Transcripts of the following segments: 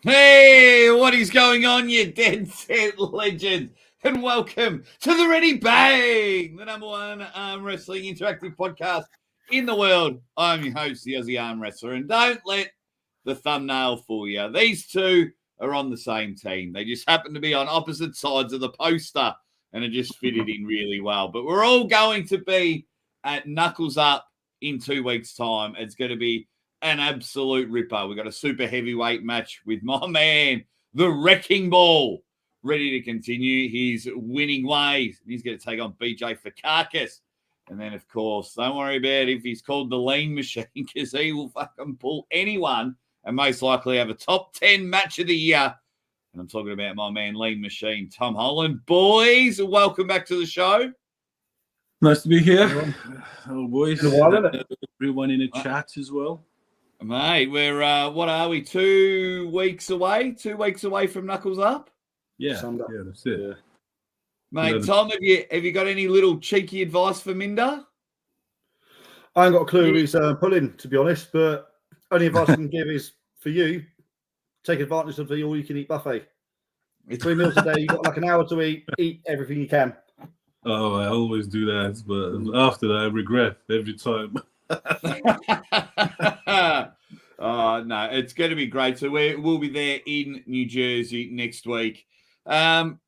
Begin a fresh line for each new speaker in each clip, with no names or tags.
Hey, what is going on, you dead set legends? And welcome to the Ready Bang, the number one arm wrestling interactive podcast in the world. I'm your host, the Aussie Arm Wrestler, and don't let the thumbnail fool you. These two are on the same team. They just happen to be on opposite sides of the poster, and it just fitted in really well. But we're all going to be at Knuckles Up in 2 weeks' time. It's going to be an absolute ripper. We've got a super heavyweight match with my man, the Wrecking Ball, ready to continue his winning ways. He's going to take on BJ Fakakis. And then, of course, don't worry about if he's called the Lean Machine, because he will fucking pull anyone and most likely have a top 10 match of the year. And I'm talking about my man, Lean Machine, Tom Holland. Boys, welcome back to the show.
Nice to be here. Hello, boys. Everyone in the
Uh,
chat as well.
Mate, we're, what are we, 2 weeks away? 2 weeks away from Knuckles Up?
Yeah, that's it.
Yeah.
Mate, Tom, have you got any little cheeky advice for Minda?
I ain't got a clue who he's pulling, to be honest, but only advice I can give is for you, take advantage of the all-you-can-eat buffet. 3 meals a day, you've got like an hour to eat everything you can.
Oh, I always do that, but after that, I regret every time.
No, it's going to be great. So we'll be there in New Jersey next week. Tom,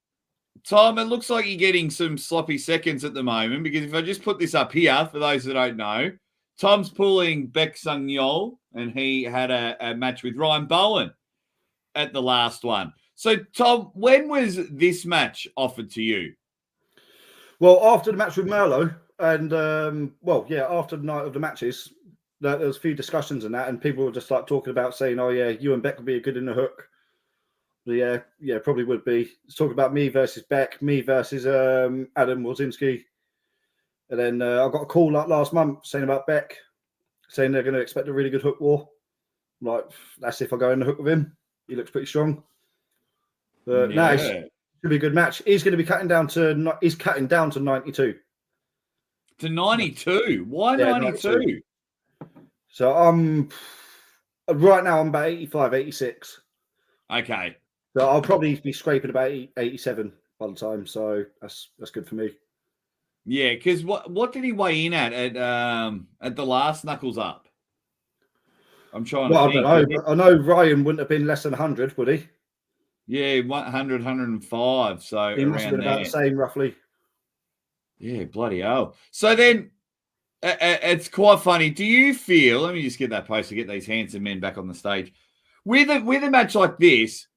it looks like you're getting some sloppy seconds at the moment, because if I just put this up here, for those that don't know, Tom's pulling Beck Sung-Yol, and he had a match with Ryan Bowen at the last one. So, Tom, when was this match offered to you?
Well, after the match with Merlo, and after the night of the matches, there was a few discussions and that, and people were just like talking about saying, "Oh yeah, you and Beck would be good in the hook." Yeah, probably would be. It's talking about me versus Beck, me versus Adam Wozinski, and then I got a call like last month saying about Beck, saying they're going to expect a really good hook war. I'm like, that's if I go in the hook with him. He looks pretty strong. But no, it's going to be a good match. He's going to be cutting down to 92.
To 92? Why
Yeah,
92?
So right now I'm about 85, 86.
Okay.
So I'll probably be scraping about 87 by the time. So that's good for me.
Yeah, because what did he weigh in at the last Knuckles Up? I'm trying to think.
I don't know. But I know Ryan wouldn't have been less than 100, would he?
Yeah, 100, 105. So
he must have been about the same, roughly.
Yeah, bloody hell. So then, it's quite funny. Do you feel? Let me just get that post to get these handsome men back on the stage. With a match like this,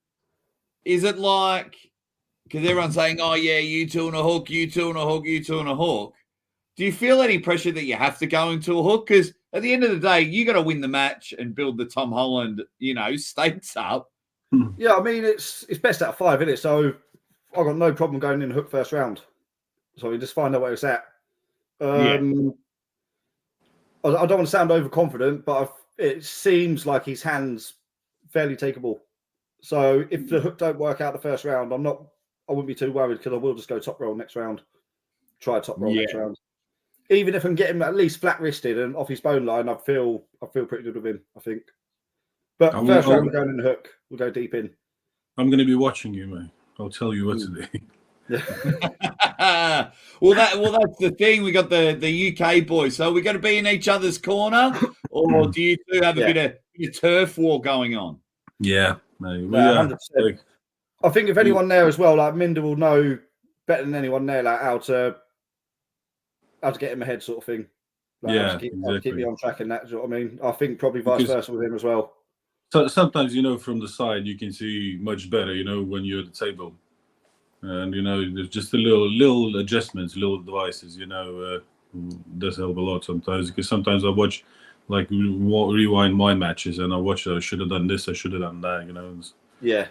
is it like, because everyone's saying, "Oh yeah, you two on a hook, you two on a hook, you two on a hook." Do you feel any pressure that you have to go into a hook? Because at the end of the day, you got to win the match and build the Tom Holland, stakes up.
Yeah, I mean it's best out of 5, isn't it? So I got no problem going in the hook first round. So we just find out where it's at. I don't want to sound overconfident, but it seems like his hand's fairly takeable. So if the hook don't work out the first round, I wouldn't be too worried, because I will just go top roll next round. Try top roll next round. Even if I can get him at least flat wristed and off his bone line, I feel pretty good with him, I think. But first round, we're going in the hook. We'll go deep in.
I'm going to be watching you, mate. I'll tell you what to do.
Yeah. well, that's the thing. We got the UK boys. So we got to be in each other's corner, or do you two have a bit of turf war going on?
Yeah, mate.
100%. I think if anyone there as well, like Minda will know better than anyone there, like how to get him ahead, sort of thing. Like, how to keep me on track in that. You know what I mean? I think probably vice versa with him as well.
So sometimes, from the side you can see much better, when you're at the table, and there's just a little adjustments, little devices, does help a lot sometimes, because sometimes I watch, like, rewind my matches, and I watch, I should have done this, I should have done that,
Yeah.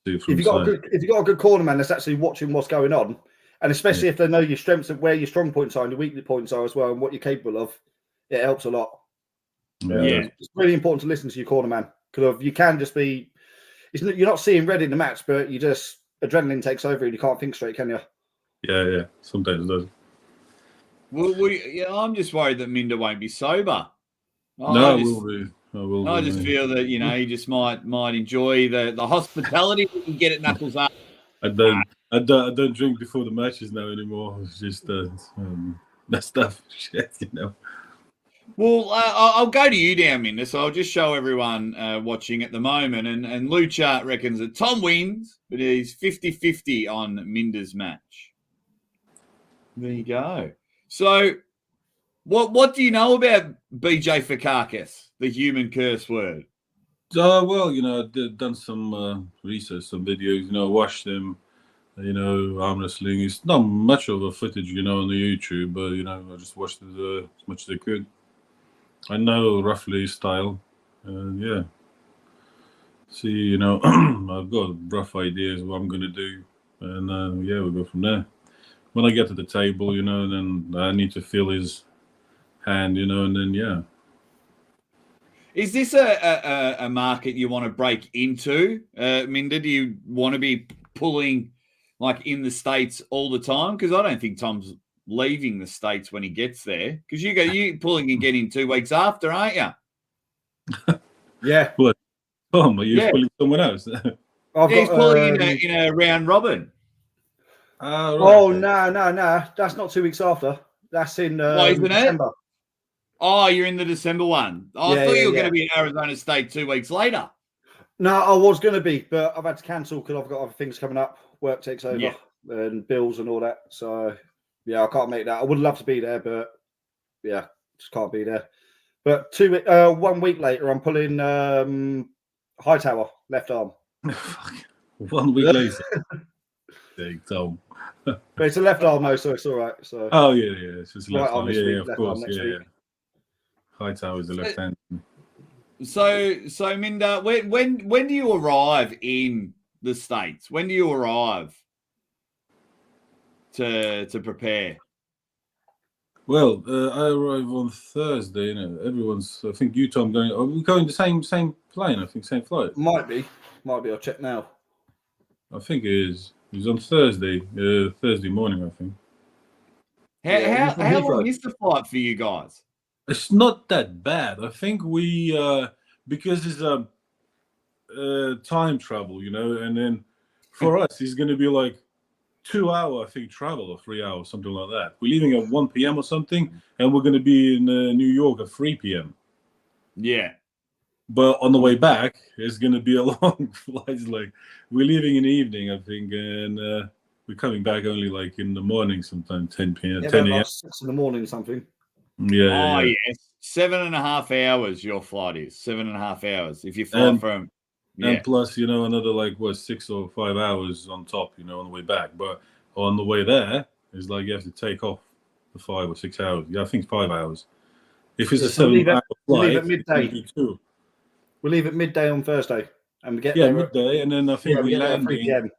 If you got a good corner man that's actually watching what's going on, and especially if they know your strengths and where your strong points are and your weak points are as well, and what you're capable of, it helps a lot. It's really important to listen to your corner man, because you can just be, you're not seeing red in the match, but you just, adrenaline takes over and you can't think straight, can you?
Yeah, sometimes it does.
Well, I'm just worried that Minda won't be sober.
We'll be. I will.
I just feel that you just might enjoy the hospitality that you get at Knuckles Up.
I don't drink before the matches now anymore. It's just that stuff, shit.
Well, I'll go to you now, Minda. So I'll just show everyone watching at the moment. And Lucha reckons that Tom wins, but he's 50-50 on Minda's match. There you go. So what do you know about BJ Fakakis, the human curse word?
Well, I've done some research, some videos, watched them, arm wrestling. It's not much of a footage, on the YouTube, but, I just watched it as much as I could. I know roughly his style, yeah. See, I've got rough ideas of what I'm going to do, and, we'll go from there. When I get to the table, then I need to feel his hand, and then, yeah.
Is this a market you want to break into, Minda? Do you want to be pulling like in the States all the time? Because I don't think Tom's leaving the States when he gets there. Because you pulling again in 2 weeks after, aren't you?
Yeah.
What? Tom, are you pulling someone else?
He's pulling in a round robin.
Right.
Oh, no. That's not 2 weeks after. That's in December.
Oh, you're in the December one. I thought you were going to be in Arizona State 2 weeks later.
No, I was going to be, but I've had to cancel because I've got other things coming up. Work takes over and bills and all that. So, I can't make that. I would love to be there, but, just can't be there. But 1 week later, I'm pulling Hightower, left arm.
1 week later. Big Tom.
But it's a left arm, though, so it's all right. So.
Oh, yeah. It's just left arm.
Yeah,
of course. Yeah. Hightower is the left hand.
So Minda, when do you arrive in the States? When do you arrive to prepare?
Well, I arrive on Thursday. Everyone's. I think you, Tom, going. Are we going the same plane? I think same flight.
Might be. I'll check now.
I think it is. It's on Thursday. Thursday morning, I think.
How long is the flight for you guys?
It's not that bad. I think we because it's time travel, and then for us it's going to be like 2 hour, I think, travel or 3 hours, something like that. We're leaving at 1 p.m. or something, and we're going to be in New York at 3 p.m.
Yeah.
But on the way back, it's going to be a long flight. It's like we're leaving in the evening, I think, and we're coming back only like in the morning, sometime 10 p.m. 10 a.m.
6 in the morning, something.
Yeah.
Yes. 7.5 hours your flight is. 7.5 hours. If you fly from
and plus, another like 6 or 5 hours on top, on the way back. But on the way there, it's like you have to take off the 5 or 6 hours. Yeah, I think 5 hours. If it's a 7-hour flight,
we'll leave at midday.
We'll
leave at midday on Thursday, and we get
there midday, and then I think we land at
3 p.m.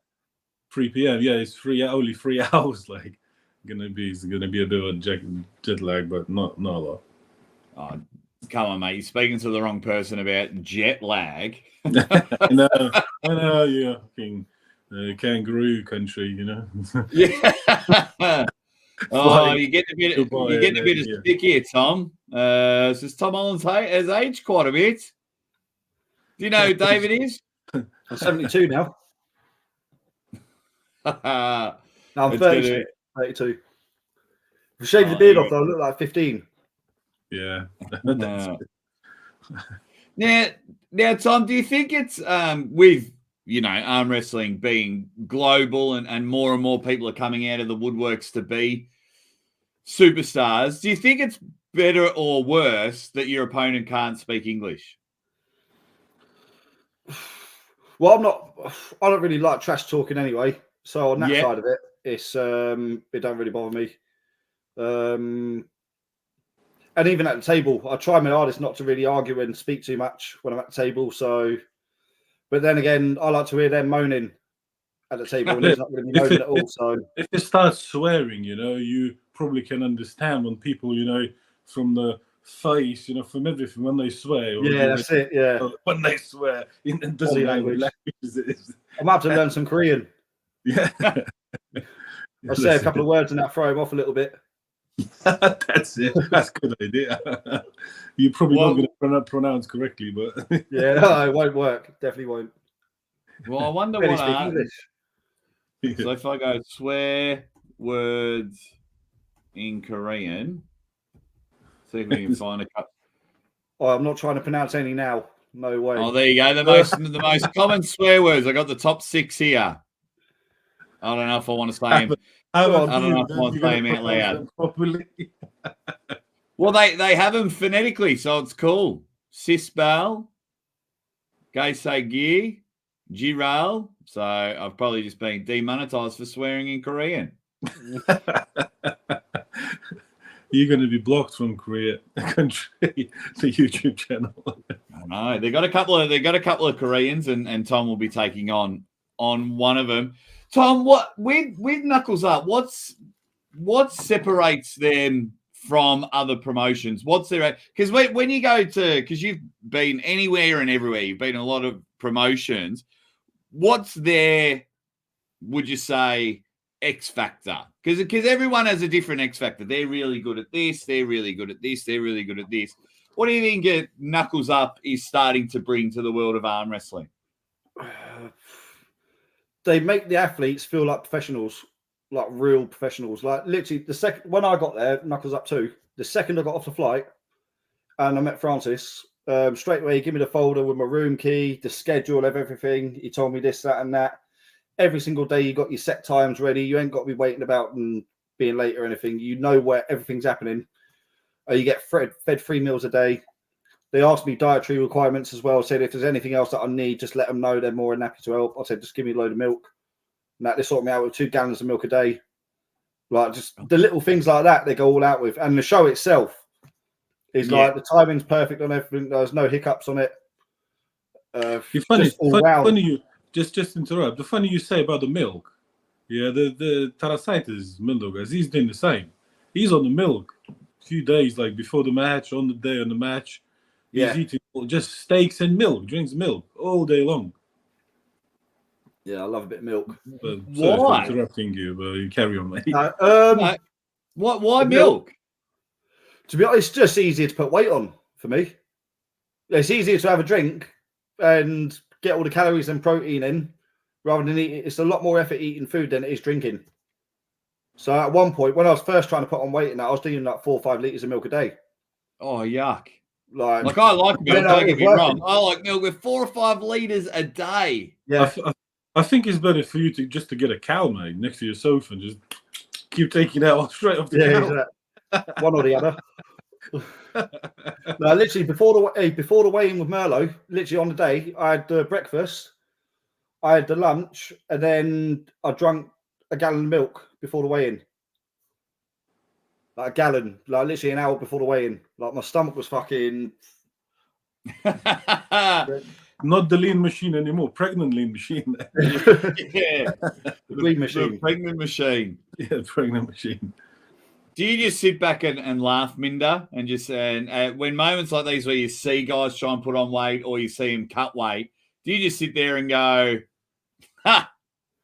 3 p.m. Yeah, it's only 3 hours. Like, it's gonna be a bit of a jet lag, but not a lot.
Oh, come on, mate! You're speaking to the wrong person about jet lag.
I know, yeah, fucking kangaroo country,
Yeah. Oh, you get a bit of stick here, Tom. Says Tom Holland has aged quite a bit. Do you know who David is?
I'm 72 now. No, I'm 32. 32. If I shave the beard off, though, I look like 15.
Yeah.
Now, Tom, do you think it's with arm wrestling being global and more people are coming out of the woodworks to be superstars? Do you think it's better or worse that your opponent can't speak English?
Well, I don't really like trash talking anyway. So on that side of it, it's it don't really bother me. And even at the table, I try my hardest not to really argue and speak too much when I'm at the table. So, but then again, I like to hear them moaning at the table, and it's not really moaning at all. So,
if they start swearing, you probably can understand when people, from the face, from everything, when they swear.
That's it. Yeah,
when they swear, it doesn't matter what language it is.
I'm about to learn some Korean.
Yeah.
I'll say a couple of words and that throw him off a little bit.
That's it. That's a good idea. You're probably not going to pronounce correctly, but
Yeah, no, it won't work. Definitely won't.
Well, I wonder
Barely
what
speak
are.
English.
So if I go swear words in Korean, see if we can find a couple.
Oh, I'm not trying to pronounce any now. No way.
Oh, there you go. The most common swear words. I got the top 6 here. I don't know if I want to say them. I don't know if I want to say them out loud.
Properly.
Well, they have them phonetically, so it's cool. Sisbal, Gaisegi, Jiral. So I've probably just been demonetized for swearing in Korean.
You're going to be blocked from Korea country, the YouTube channel.
I know they got a couple of Koreans, and Tom will be taking on one of them. Tom, what with Knuckles Up? What separates them from other promotions? What's their, because when you go to, because you've been anywhere and everywhere, you've been in a lot of promotions. What's their, would you say, X factor? Because everyone has a different X factor. They're really good at this. They're really good at this. They're really good at this. What do you think Knuckles Up is starting to bring to the world of arm wrestling?
They make the athletes feel like professionals, like real professionals. Like literally, the second when I got there, Knuckles Up 2, the second I got off the flight and I met Francis, straight away he gave me the folder with my room key, the schedule of everything. He told me this, that, and that. Every single day you got your set times ready. You ain't got to be waiting about and being late or anything. You know where everything's happening. You get fed 3 meals a day. They asked me dietary requirements as well. Said if there's anything else that I need, just let them know. They're more than happy to help. I said, just give me a load of milk. And that they sort me out with 2 gallons of milk a day. Like just the little things like that, they go all out with. And the show itself is like the timing's perfect on everything. There's no hiccups on it.
It's funny, just interrupt. The funny you say about the milk. Yeah, the Tarasitis Mindaugas, he's doing the same. He's on the milk a few days, like before the match, on the day on the match. He's eating just steaks and milk, drinks milk all day long.
Yeah, I love a bit of milk.
Sorry for interrupting you, but you carry on, mate.
Why milk?
To be honest, it's just easier to put weight on for me. It's easier to have a drink and get all the calories and protein in rather than eat. It's a lot more effort eating food than it is drinking. So at one point, when I was first trying to put on weight and that, I was doing like 4 or 5 liters of milk a day.
Oh, yuck.
Like
I like milk, don't get me wrong. I like milk with 4 or 5 liters a day.
Yeah. I think it's better for you to get a cow, mate, next to your sofa and just keep taking that straight off the cow.
Exactly. One or the other. No, literally before the weigh-in with Merlo, literally on the day, I had the breakfast, I had the lunch, and then I drank a gallon of milk before the weigh-in. Like a gallon, like literally an hour before the weigh-in. Like my stomach was fucking.
Not the lean machine anymore. Pregnant lean machine.
The
lean machine.
The pregnant machine.
Yeah, pregnant machine.
Do you just sit back and laugh, Minda, and just when moments like these where you see guys try and put on weight or you see them cut weight, do you just sit there and go, "Ha,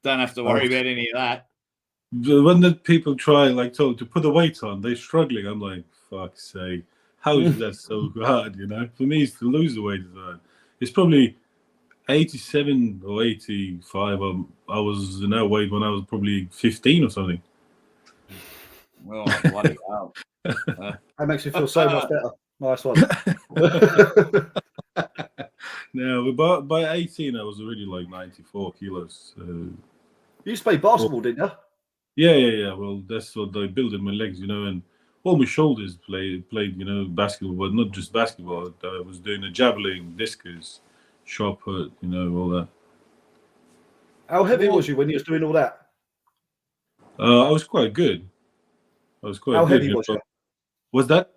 don't have to worry about any of that"?
When the people try, like, to put the weight on, they're struggling. I'm like, fuck's sake, how is that so hard? You know, for me, it's to lose the weight. It's probably 87 or 85. I was in that weight when I was probably 15 or something.
Well, bloody hell.
That makes me feel so much better. Nice one.
No, by 18, I was already like 94 kilos.
You used to play basketball, didn't you?
Yeah. Well, that's what they built in my legs, you know, and all my shoulders played, you know, basketball, but not just basketball. I was doing the javelin, discus, shot put, you know, all that.
How heavy was you when you was doing all that?
I was quite good. How
heavy was you?
Was that?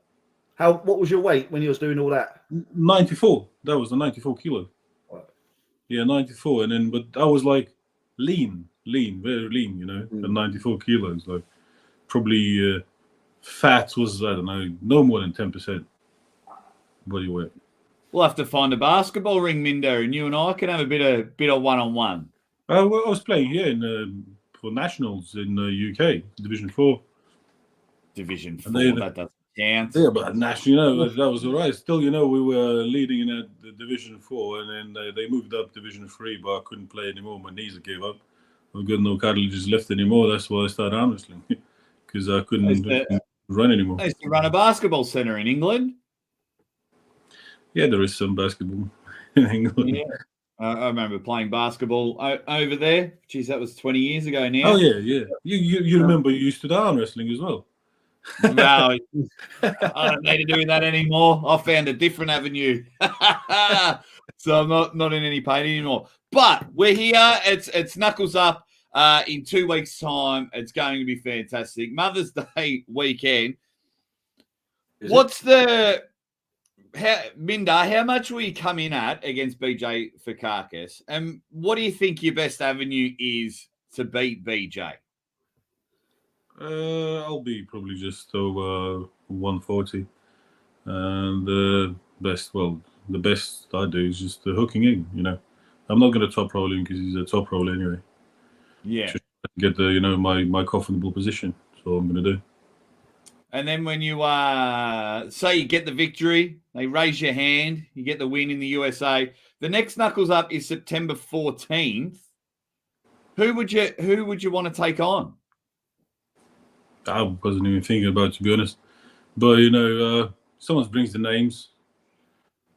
What was your weight when you was doing all that?
94. That was the 94 kilo.
What?
Yeah, 94. And then, but I was like lean, very lean, you know, at 94 kilos. Like probably fat was, I don't know, no more than 10% body weight.
We'll have to find a basketball ring, Minda, and you and I can have a bit of one-on-one.
I was playing here for nationals in UK, Division 4.
Division 4.
they-
That doesn't count.
Yeah, but Nash, that was all right. Still, we were leading in the Division 4, and then they moved up Division 3, but I couldn't play anymore. My knees gave up. I've got no cartilages left anymore. That's why I started arm wrestling, because I couldn't run anymore.
I used to run a basketball centre in England.
Yeah, there is some basketball in England.
Yeah. I remember playing basketball over there. Geez, that was 20 years ago now.
Oh, yeah. You remember you used to do arm wrestling as well.
No, I don't need to do that anymore. I found a different avenue. So I'm not in any pain anymore. But we're here. It's Knuckles Up in 2 weeks' time. It's going to be fantastic. Mother's Day weekend. Minda, how much will you come in at against BJ Fakakis? And what do you think your best avenue is to beat BJ?
I'll be probably just over 140. And the best I do is just the hooking in, I'm not going to top roll him because he's a top roller anyway.
Yeah.
Just get the, my comfortable position. That's all I'm going to do.
And then when you say you get the victory, they raise your hand, you get the win in the USA. The next Knuckles Up is September 14th. Who would you want to take on?
I wasn't even thinking about it, to be honest. But someone brings the names,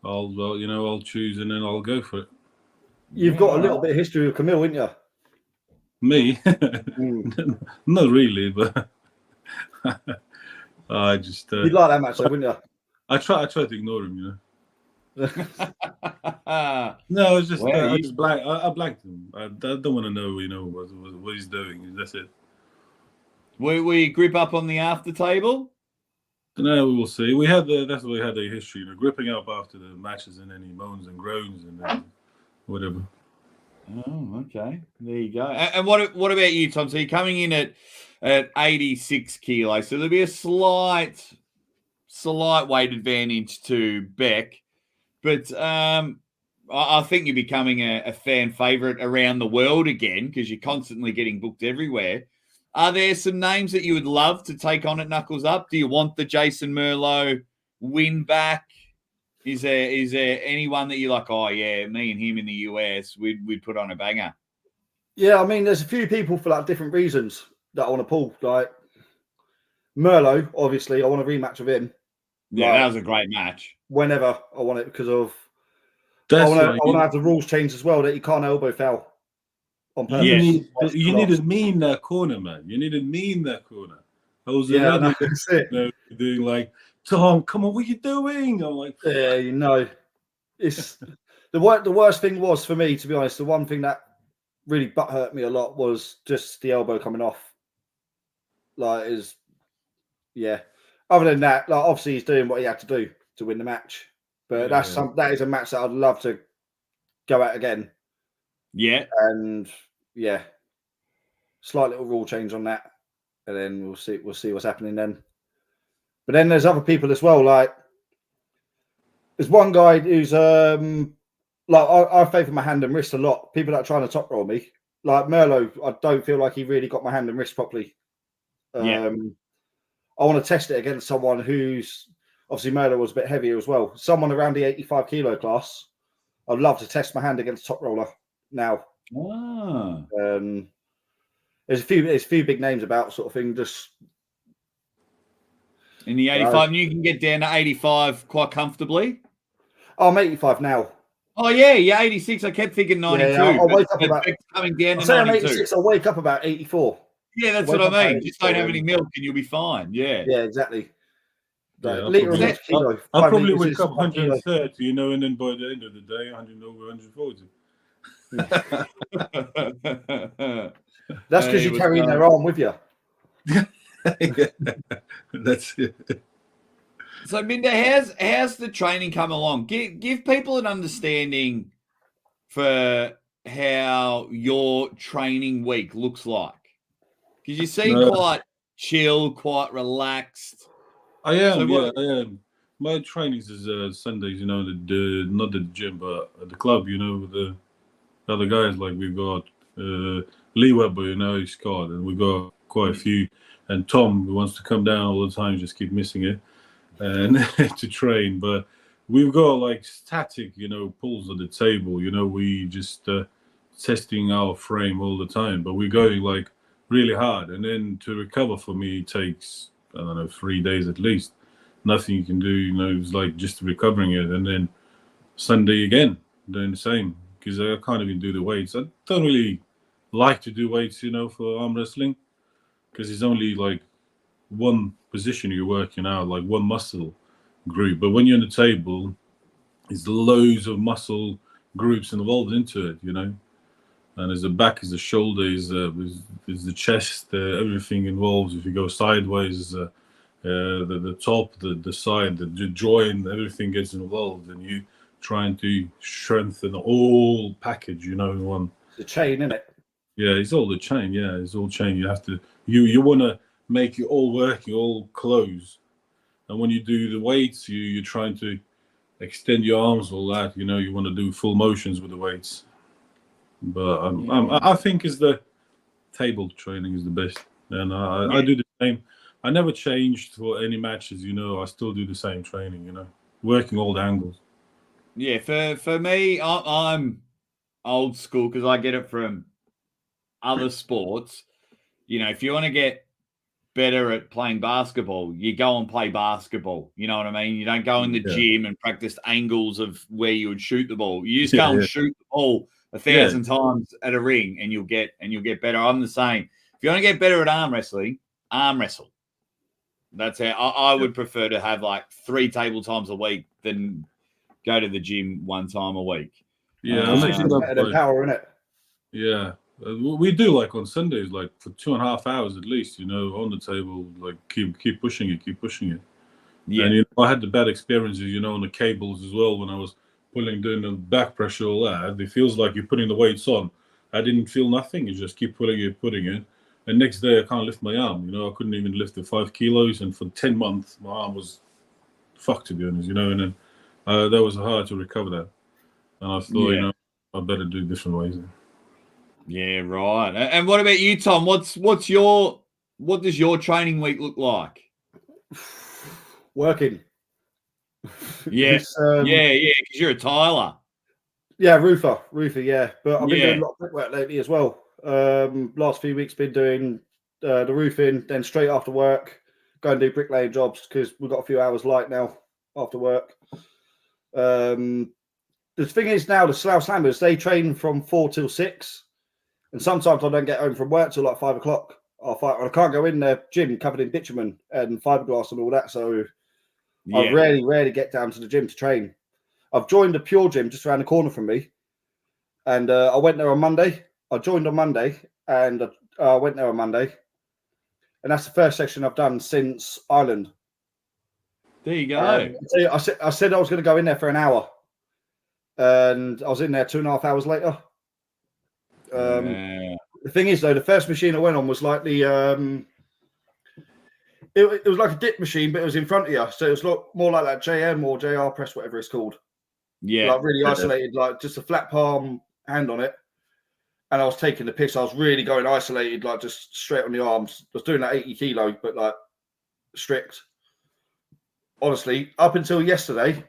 I'll choose and then I'll go for it.
You've got a little bit of history with Camille, haven't you?
Me? Not really, but I just.
You'd like that match, though, wouldn't you?
I try to ignore him, No, it's just I just blanked him. I don't want to know, what he's doing. That's it.
We grip up on the after table?
No, we will see. That's why we had the history, gripping up after the matches and any moans and groans and whatever.
Oh, okay. There you go. And what about you, Tom? So you're coming in at 86 kilos, so there'll be a slight weight advantage to Beck, but I think you're becoming a fan favorite around the world again because you're constantly getting booked everywhere. Are there some names that you would love to take on at Knuckles Up? Do you want the Jason Merlo win back? Is there anyone that you're like, oh yeah, me and him in the US, we'd put on a banger?
Yeah, I mean, there's a few people for different reasons that I want to pull. Like Merlo, obviously, I want a rematch with him.
Yeah, that was a great match.
Whenever I want it, because of I want to have the rules changed as well that you can't elbow foul on purpose.
You needed me in that corner, man. You needed me in that corner. I was doing like, Tom, come on, what are you doing? I'm like,
yeah, it's the worst thing was for me, to be honest. The one thing that really hurt me a lot was just the elbow coming off. Other than that, obviously he's doing what he had to do to win the match. But that is a match that I'd love to go at again.
Yeah.
And slight little rule change on that. And then we'll see what's happening then. But then there's other people as well. There's one guy who's I favour my hand and wrist a lot. People that are trying to top roll me. Like Merlo, I don't feel like he really got my hand and wrist properly. I want to test it against someone who's obviously Merlo was a bit heavier as well. Someone around the 85 kilo class. I'd love to test my hand against top roller now. There's a few big names about sort of thing. Just
in the 85, you can get down to 85 quite comfortably.
I'm 85 now.
Oh yeah, 86. I kept thinking 92.
Yeah, I'll wake up about
coming down to 92.
I'm 86. I'll wake up about 84.
Yeah, that's what I mean. Just don't have any milk and you'll be fine. Yeah.
Yeah, exactly.
I'll probably wake up 130, and then by the end of the day, 100 over 140.
That's because you're carrying their arm with you.
That's it.
So, Minda, how's the training come along? Give people an understanding for how your training week looks like. Because you seem quite chill, quite relaxed.
I am, I am. My trainings is Sundays, not at the gym, but at the club, with the other guys. Like we've got Lee Webber, he's Scott, and we got quite a few. And Tom, who wants to come down all the time, just keep missing it and to train. But we've got like static, pulls at the table. We just testing our frame all the time, but we're going like really hard. And then to recover for me takes, I don't know, 3 days at least. Nothing you can do, it's like just recovering it. And then Sunday again, doing the same, because I can't even do the weights. I don't really like to do weights, for arm wrestling, because it's only like one position you're working out, like one muscle group. But when you're on the table, it's loads of muscle groups involved into it, And there's the back, is the shoulder, is the chest, everything involves. If you go sideways, the top, the side, the joint, everything gets involved, and you trying to strengthen the whole package, in one.
The chain, isn't it?
Yeah, it's all the chain. Yeah, it's all chain. You have to, you want to make it all working, all close. And when you do the weights, you're trying to extend your arms, all that. You want to do full motions with the weights. But I think is the table training is the best, and I do the same. I never changed for any matches. I still do the same training. Working all the angles.
Yeah, for me, I'm old school because I get it from other sports. If you want to get better at playing basketball, you go and play basketball. You know what I mean? You don't go in the gym and practice angles of where you would shoot the ball. You just go and shoot the ball 1,000 times at a ring, and you'll get better. I'm the same. If you want to get better at arm wrestling, arm wrestle. That's how I would prefer to have like 3 table times a week than go to the gym 1 time a week.
Yeah,
it's better than power, isn't it?
Yeah. We do like on Sundays, like for 2.5 hours at least, on the table, like keep pushing it. Yeah. And I had the bad experiences, on the cables as well when I was doing the back pressure, all that. It feels like you're putting the weights on. I didn't feel nothing. You just keep putting it. And next day I can't lift my arm. I couldn't even lift the 5 kilos. And for 10 months, my arm was fucked, to be honest. And then that was hard to recover that. And I thought, I better do different ways.
Yeah, right. And what about you, Tom? What does your training week look like?
Working.
Yeah, because you're a tiler.
Yeah, roofer, yeah. But I've been doing a lot of brickwork lately as well. Last few weeks been doing the roofing, then straight after work, go and do bricklaying jobs because we've got a few hours light now after work. The thing is now, the Slough Slammers, they train from 4 till 6. And sometimes I don't get home from work till like 5 o'clock. I can't go in their gym covered in bitumen and fiberglass and all that. So I rarely get down to the gym to train. I've joined a Pure Gym just around the corner from me. And I went there on Monday. I joined on Monday and I went there on Monday. And that's the first section I've done since Ireland.
There you go.
I said I was going to go in there for an hour. And I was in there 2.5 hours later. The thing is, though, the first machine I went on was like the it was like a dip machine, but it was in front of you, so it was more like that JM or JR press, whatever it's called.
Yeah,
like really isolated, like just a flat palm hand on it. And I was taking the piss. I was really going isolated, like just straight on the arms. I was doing that 80 kilo, but like strict. Honestly, up until yesterday,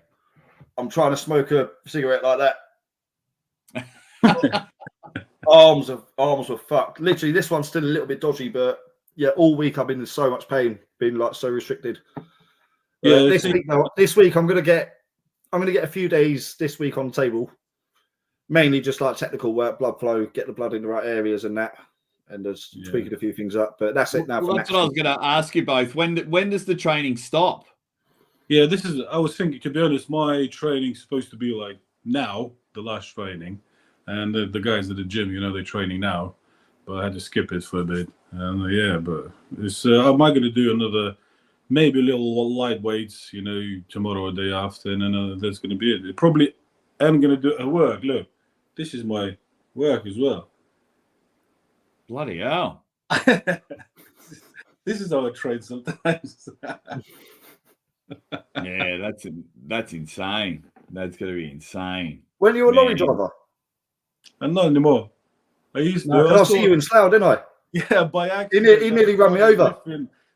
I'm trying to smoke a cigarette like that. Arms were fucked. Literally, this one's still a little bit dodgy, but yeah, all week I've been in so much pain, being like so restricted. Yeah, this week I'm gonna get a few days this week on the table, mainly just like technical work, blood flow, get the blood in the right areas and that, and just tweaking a few things up. But that's it now.
Well, that's what I was going to ask you both. When does the training stop?
Yeah, I was thinking, to be honest, my training's supposed to be like now, the last training. And the guys at the gym, they're training now, but I had to skip it for a bit. And but it's I might going to do another, maybe a little light weights, tomorrow or day after, and then that's going to be it. Probably am going to do a work. Look, this is my work as well.
Bloody hell!
This is how I train sometimes.
Yeah, that's insane. That's going to be insane.
When you were a lorry driver?
And not anymore. I used to.
I see you in Slough, didn't I?
Yeah, by accident.
He nearly run me over.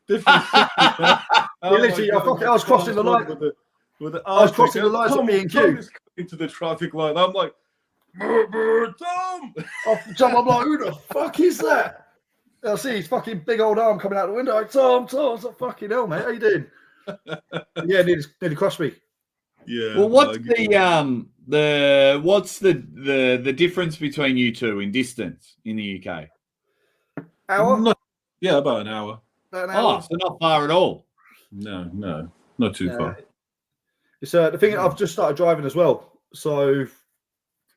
Different city, man.
He literally, I was crossing the line.
With the
I was crossing the lines at B&Q.
Tom is into the traffic light. I'm like, Tom!
I'm like, who the fuck is that? I see his fucking big old arm coming out the window. Like, Tom. I was like, fucking hell, mate. How you doing? Yeah, nearly crossed me.
Yeah.
Well, what's the difference between you two in distance in the UK?
Hour?
About an hour.
About an hour.
Oh, so not far at all.
No, not too far.
It's the thing. I've just started driving as well, so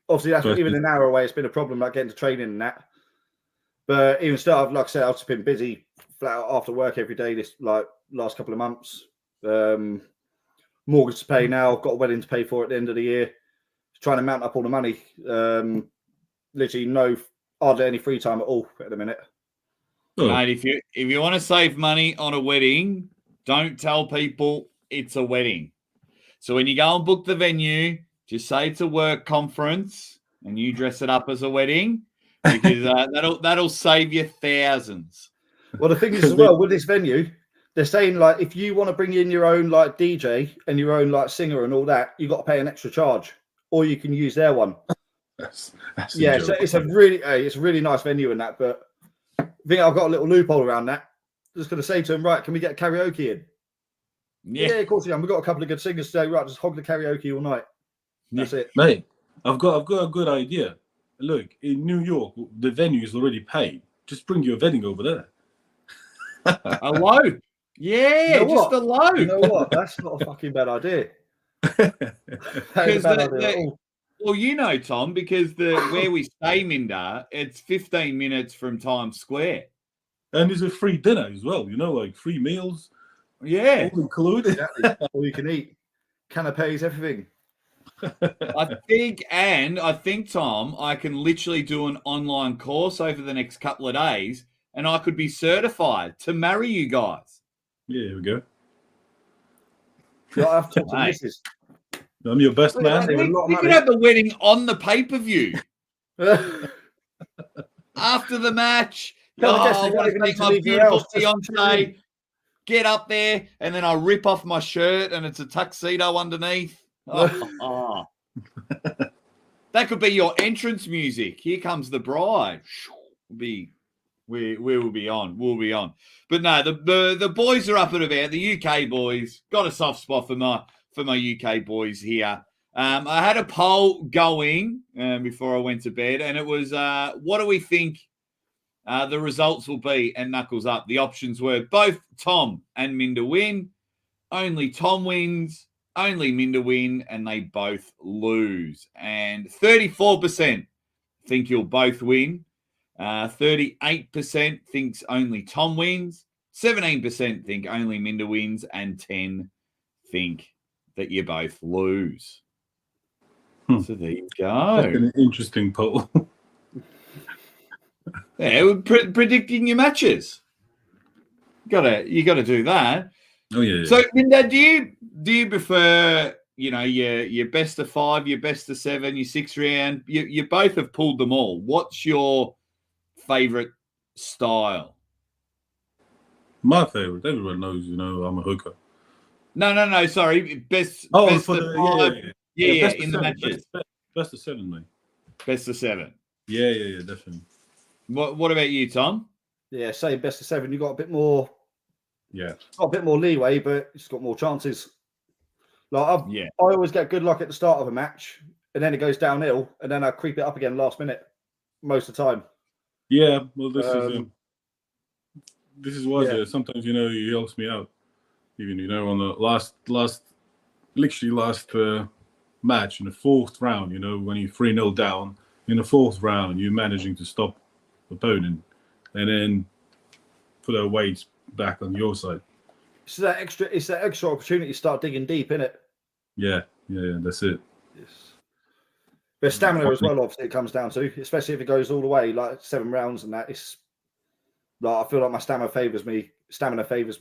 obviously that's even an hour away. It's been a problem like getting to training and that. But even still, like I said, I've just been busy flat out after work every day this last couple of months. Mortgage to pay now. I've got a wedding to pay for at the end of the year. Trying to mount up all the money. Literally hardly any free time at all at the minute.
Oh.
Mate, if you want to save money on a wedding, don't tell people it's a wedding. So when you go and book the venue, just say it's a work conference and you dress it up as a wedding because that'll save you thousands.
Well, the thing is as well with this venue, they're saying like if you want to bring in your own like DJ and your own like singer and all that, you got to pay an extra charge, or you can use their one.
That's
so it's a really nice venue and that, but I think I've got a little loophole around that. Just going to say to him, right, can we get karaoke in? Yeah, of course we can. We've got a couple of good singers today. Right, just hog the karaoke all night. That's it.
Mate, I've got a good idea. Look, in New York, the venue is already paid. Just bring your wedding over there.
A load. Yeah,
you know
just a load.
You know what? That's not a fucking bad idea.
Well, you know, Tom, because where we stay, Minda, it's 15 minutes from Times Square.
And there's a free dinner as well, like free meals.
Yeah.
All included.
Exactly. All you can eat. Canapes, everything.
I think, Tom, I can literally do an online course over the next couple of days and I could be certified to marry you guys.
Yeah, here we go.
I have to talk to Mrs.
I'm your best man.
We could have the wedding on the pay-per-view. After the match, I want to take my beautiful fiance, get up there, and then I rip off my shirt and it's a tuxedo underneath. That could be your entrance music. Here comes the bride. We will be on. We'll be on. But no, the boys are up and about. The UK boys got a soft spot for my UK boys here. I had a poll going before I went to bed, and it was what do we think the results will be? And knuckles up. The options were both Tom and Minda win, only Tom wins, only Minda win, and they both lose. And 34% think you'll both win. 38% thinks only Tom wins. 17% think only Minda wins, and 10 think that you both lose. So there you go.
That's an interesting poll.
Yeah, predicting your matches. You gotta do that.
Oh yeah.
So Minda, do you prefer your best of 5, your best of 7, your 6 round? You both have pulled them all. What's your favorite style?
My favorite. Everyone knows, I'm a hooker.
No. Sorry, best.
Oh,
best
for
of
the
5. Yeah, in the
seven,
matches.
Best of 7, mate.
Best of 7.
Yeah, definitely.
What about you, Tom?
Yeah, say best of 7. You got a bit more.
Yeah,
got a bit more leeway, but it's got more chances. I always get good luck at the start of a match, and then it goes downhill, and then I creep it up again last minute most of the time.
Yeah, well, this is why sometimes he helps me out. Even on the last match in the 4th round, when you're 3-0 down in the 4th round, you're managing to stop the opponent and then put their weights back on your side.
It's that extra opportunity to start digging deep, isn't it?
Yeah, that's it.
Yes. But stamina as well, obviously, it comes down to, especially if it goes all the way, like 7 rounds and that. It's like I feel like my stamina favors me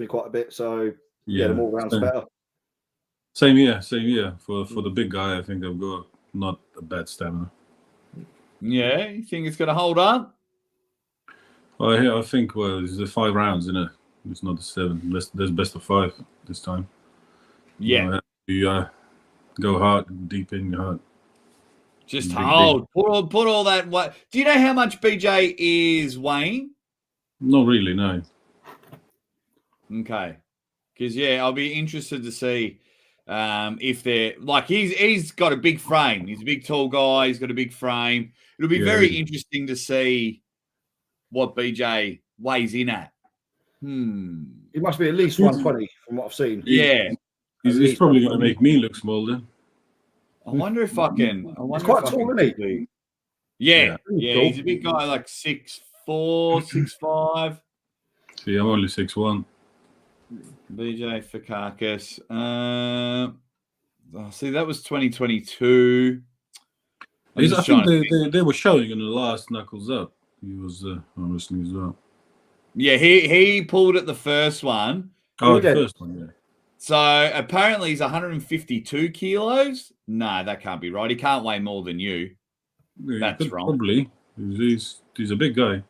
quite a bit. So the more rounds, the better.
Same here. For the big guy, I think I've got not a bad stamina.
Yeah, you think it's going to hold on?
Well, I think it's the 5 rounds, isn't it? It's not the 7. There's best of 5 this time.
Yeah.
You go hard, deep in your heart.
Just
Big,
hold. Put all that. What? Do you know how much BJ is weighing?
Not really, no.
Okay. Because I'll be interested to see if they're like he's got a big frame. He's a big tall guy. He's got a big frame. It'll be very interesting to see what BJ weighs in at.
He must be at least 120 from what I've seen.
Yeah.
He's probably going to make me look small then.
I wonder if I can.
He's quite tall, isn't he?
Yeah. He's a big guy, like 6'4", 6'5".
See, I'm only 6'1".
BJ Fakakis. See, that was 2022.
I think they were showing in the last Knuckles Up. He was arm wrestling as well.
Yeah, he pulled at the first one.
Oh, the first one, yeah.
So apparently he's 152 kilos. No, that can't be right. He can't weigh more than you.
Yeah,
that's wrong.
Probably. He's a big guy.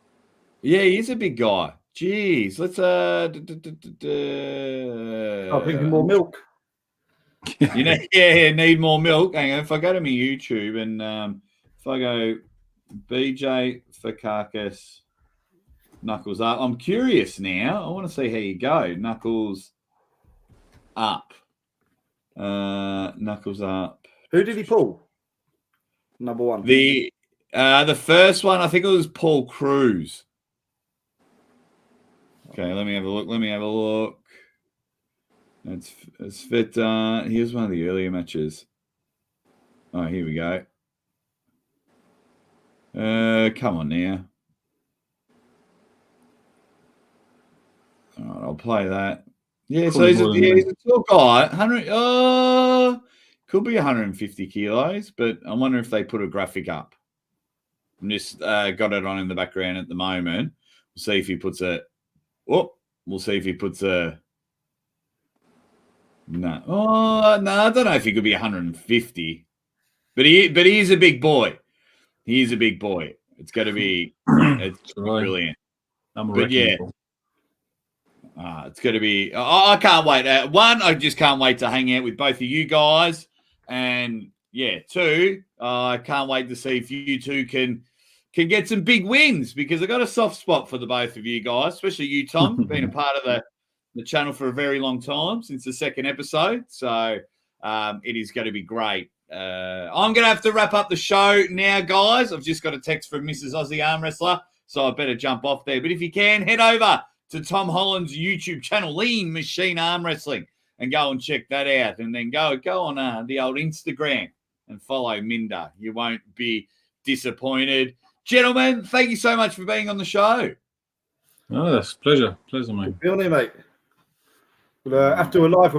Yeah, he's a big guy. Jeez, let's
I'm drinking more milk.
Need more milk. Hang on, if I go to my YouTube and if I go BJ Fakakis Knuckles Up, I'm curious now. I want to see how you go. Knuckles Up. Knuckles Up.
Who did he pull? Number 1.
The first one, I think it was Paul Cruz. Okay, let me have a look. It's fit. Here's one of the earlier matches. Oh, here we go. Come on now. All right, I'll play that. Yeah, so he's a tall guy. 100. Could be 150 kilos, but I wonder if they put a graphic up. I'm just got it on in the background at the moment. We'll see if he puts a. We'll see if he puts a. No. I don't know if he could be 150, but he is a big boy. He is a big boy. It's got to be. It's brilliant. But yeah. It's going to be. I can't wait. One, I just can't wait to hang out with both of you guys, and two, I can't wait to see if you two can get some big wins, because I got a soft spot for the both of you guys, especially you, Tom, been a part of the channel for a very long time, since the second episode. So it is going to be great. I'm going to have to wrap up the show now, guys. I've just got a text from Mrs. Aussie Arm Wrestler, so I better jump off there. But if you can, head over to Tom Holland's YouTube channel, Lean Machine Arm Wrestling, and go and check that out. And then go on the old Instagram and follow Minda. You won't be disappointed. Gentlemen, thank you so much for being on the show.
Oh, that's pleasure, mate.
Good on you, mate. We'll have to do a live